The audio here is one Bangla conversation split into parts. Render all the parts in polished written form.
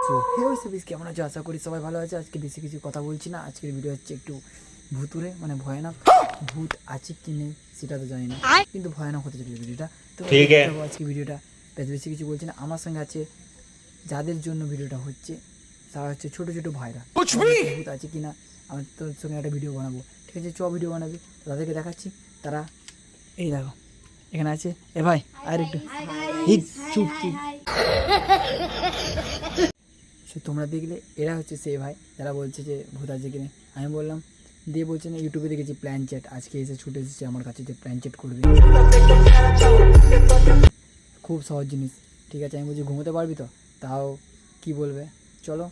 তো হে ওইসব কেমন আছে, আশা করি সবাই ভালো আছে। আজকে বেশি কিছু কথা বলছি না, আজকের ভিডিও হচ্ছে একটু ভুতুরে, মানে ভয়ানক। ভূত আছে কি নেই সেটা তো জানি না, কিন্তু ভয়ানক হতে চলেছে ভিডিওটা। তো আজকে ভিডিওটা বেশি কিছু বলছি না। আমার সঙ্গে আছে, যাদের জন্য ভিডিওটা হচ্ছে তারা হচ্ছে ছোটো ছোটো ভাইরা। ভূত আছে কি না আমার তোর সঙ্গে একটা ভিডিও বানাবো, ঠিক আছে? ভিডিও বানাবি, তাদেরকে দেখাচ্ছি। তারা এই দেখো এখানে আছে। এ ভাই আর একটু চুপ চুপ। সে তোমরা দেখলে এরা হচ্ছে সেই ভাই যারা বলছে যে ভূত আছে কিনে। আমি বললাম দিয়ে বলছে না, ইউটিউবে দেখেছি প্ল্যান চ্যাট, আজকে এসে ছুটে এসেছে আমার কাছে যে প্ল্যান চ্যাট করবে। খুব সহজ জিনিস, ঠিক আছে? আমি বলছি ঘুমোতে পারবি তো, তাও কি বলবে, চলো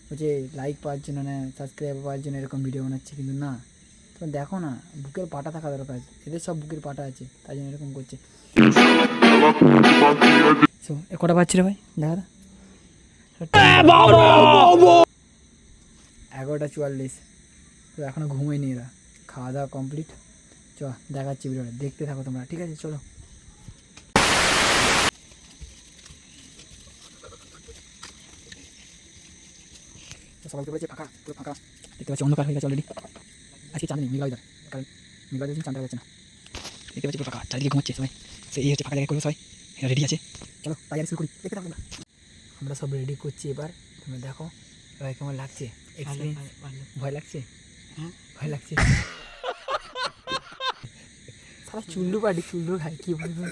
বলছে লাইক পাওয়ার জন্য না সাবস্ক্রাইব পাওয়ার জন্য এরকম ভিডিও বানাচ্ছে। কিন্তু না, তো দেখো না, বুকের পাটা থাকা দরকার। এদের সব বুকের পাটা আছে, তাই জন্য এরকম করছে। কটা পাচ্ছি রে ভাই, দেখা 11:44। তো এখনও ঘুমোয়নি এরা, খাওয়া দাওয়া কমপ্লিট। চ দেখাচ্ছি ভিডিওটা, দেখতে থাকো তোমরা, ঠিক আছে? চলো। সবাই বলেছে ফাঁকা, পুরো ফাঁকা দেখতে পাচ্ছি, অন্ধকার হয়ে গেছে অলরেডি। আজকে চাঁদ নেই, মেঘলা ওয়েদার, কারণ মেঘলা ওয়েদার চাঁদটা যাচ্ছে না। দেখতে পাচ্ছি পুরো ফাঁকা, চারিদিকে ঘুমাচ্ছে সবাই। সে এই হচ্ছে ফাঁকা জায়গায় করবো, সবাই রেডি আছে। চলো তাই শুরু করি, দেখতে থাকো। আমরা সব রেডি করছি এবার, তোমরা দেখো এবার কেমন লাগছে। ভয় লাগছে? হ্যাঁ ভয় লাগছে। সারা চুল্লু পাটি চুল্লু খাই, কি বলবো।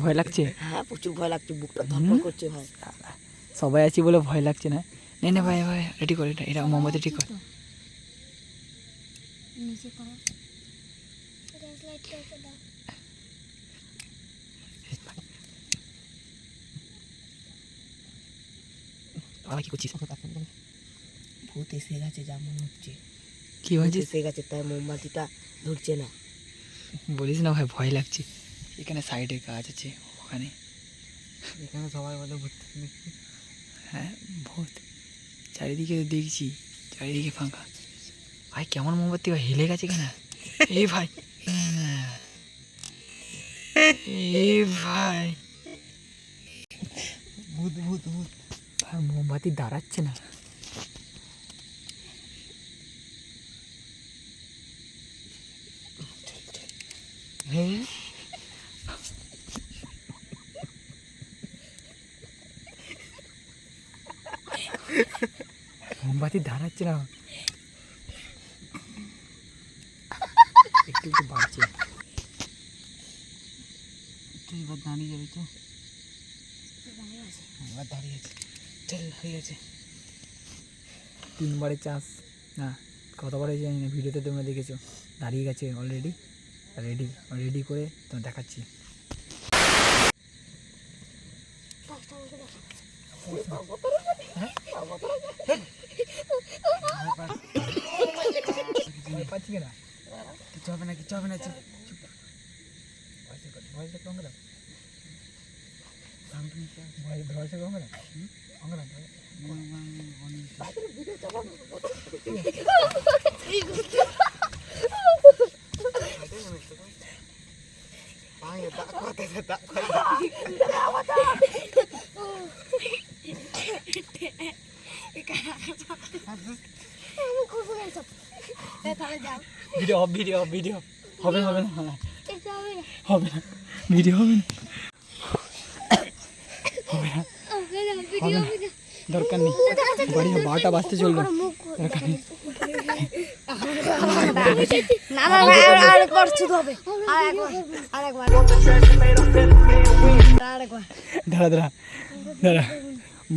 ভয় লাগছে? হ্যাঁ প্রচুর ভয় লাগছে, বুকটা ধরপড় করছে ভাই। সবাই আছি বলে ভয় লাগছে না? নে নে ভাই ভাই রেডি করে, এটা মোমবাতি ঠিক কর। কি করছিস? ভূত এসে গেছে যা মনে হচ্ছে। কি হয়েছে? এসে গেছে তাই মোমবাতিটা ধরছে না। বলিস না ভাই, ভয় লাগছে। এখানে সাইডে গাছ আছে, ওখানে এখানে সবাই বলে ভূত। হ্যাঁ ভূত, চারিদিকে দেখছি, চারিদিকে ফাঁকা। ভাই কেমন মোমবাতি ভাই, হেলে গেছে কেন? এই ভাই, এই ভাই ভূত ভূত ভূত। ভাই মোমবাতি দাঁড়াচ্ছে না। হ্যাঁ মোমবাতি দাঁড়াচ্ছে না, একটু একটু বাড়ছে। এবার দাঁড়িয়ে যাবে তো, এবার দাঁড়িয়ে আছে। চল হয়ে গেছে। 3বারে চান্স, না কতবারে জানি না, ভিডিওতে তোমরা দেখেছো। দাঁড়িয়ে গেছে অলরেডি, রেডি রেডি করে তো দেখাচ্ছি। পাচ্ছি কিনা? কিছু হবে না, কিছু হবে না। ভয়েসে কম গেল, ভয়েসে কম গেল, কম গেল। ভিডিও হবে না, হবে না, হবে না, ভিডিও হবে না, হবে না, দরকার নেই। বাড়ি 12টা বাজতে চললো, দরকার নেই। দাঁড়া দাঁড়া দাঁড়া,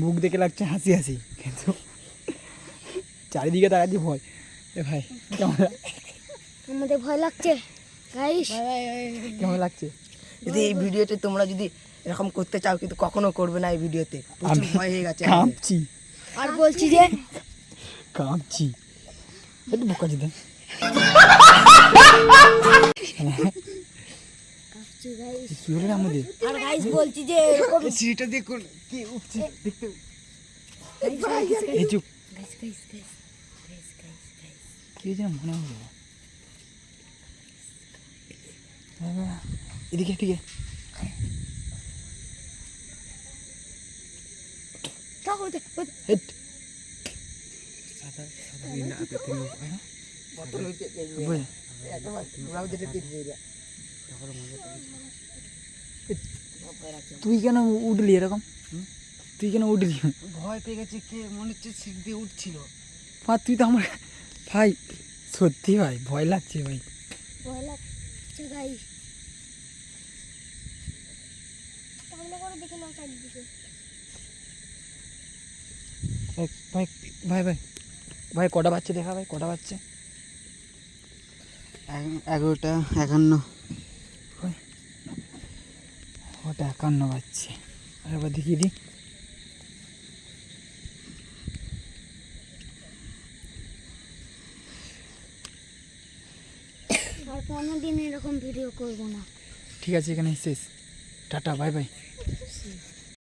মুখ দেখে লাগছে হাসি হাসি, কিন্তু চারিদিকে তাকাচ্ছি ভয়। এ ভাই কেমন, আমাদের ভয় লাগছে গাইস, কেমন লাগছে? যদি এই ভিডিওতে তোমরা যদি এরকম করতে চাও, কিন্তু কখনো করবে না এই ভিডিওতে। প্রচুর ভয় হয়ে গেছে। কাঁপছি, আর বলছি যে কাঁপছি, একটু বোকা দিতেন। কি হলো আমাদের? আর গাইস বলছি যে এরকম সিঁড়িটা দেখুন কি উঠছে দেখতে। এই চুপ, গাইস গাইস গাইস কি হয়েছে না মনে হলো। এদিকে এদিকে হেট। বুঝলে? তুই কেন উঠলি এরকম? তুই কেন উঠলি? ভয় পেয়ে গেছে, কে মনে হচ্ছে সিট দিয়ে উঠছিল। তুই তো আমার ভাই, সত্যি ভাই ভয় লাগছে ভাই। ভয় লাগছে গাইস। সামনে করে দেখে নাও চারিদিকে। ভাই ভাই ভাই ভাই কটা বাচ্চা দেখা ভাই, কটা বাচ্চা? 11টা 51। ওটা 51 বাচ্চা। আর এবার দেখিয়ে দিই। আর কোনোদিন এরকম ভিডিও করবো না। ঠিক আছে, এখানে শেষ। Tata, bye bye.